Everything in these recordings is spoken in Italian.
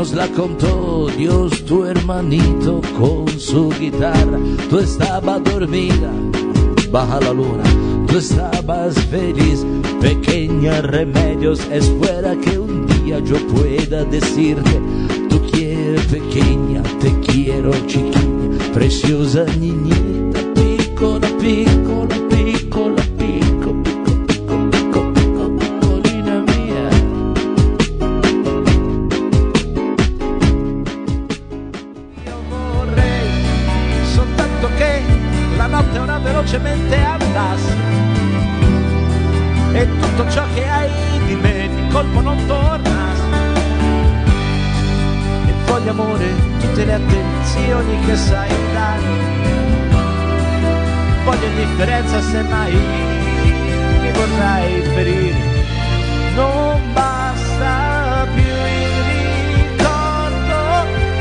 nos la contó Dios, tu hermanito con su guitarra. Tú estabas dormida, baja la luna, tú estabas feliz, pequeña, remedios, espera que un día yo pueda decirte, tú quieres pequeña, te quiero chiquilla, preciosa niñita, piccola, piccola, piccola, picco, picco, picco, picco, picco, piccolina mia. Io vorrei soltanto che la notte ora velocemente andasse e tutto ciò che hai di me di colpo non tornasse. E voglio amore, tutte le attenzioni che sai dare. Voglio indifferenza se mai mi vorrai ferire. Non basta più il ricordo,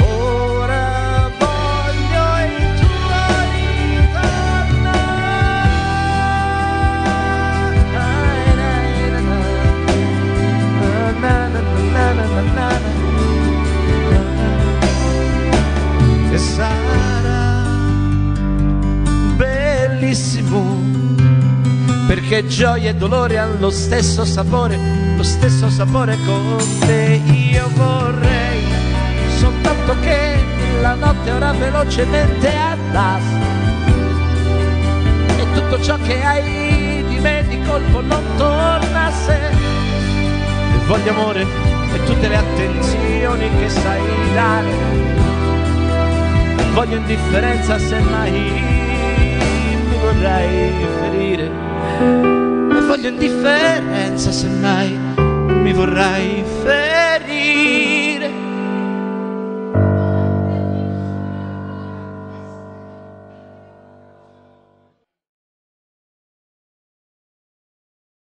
ora voglio il tuo ritorno. E sarà bellissimo, perché gioia e dolore hanno lo stesso sapore con te. Io vorrei soltanto che la notte ora velocemente andasse e tutto ciò che hai di me di colpo non tornasse. E voglio amore e tutte le attenzioni che sai dare. Voglio indifferenza se mai mi vorrai ferire. E voglio indifferenza se mai mi vorrai ferire.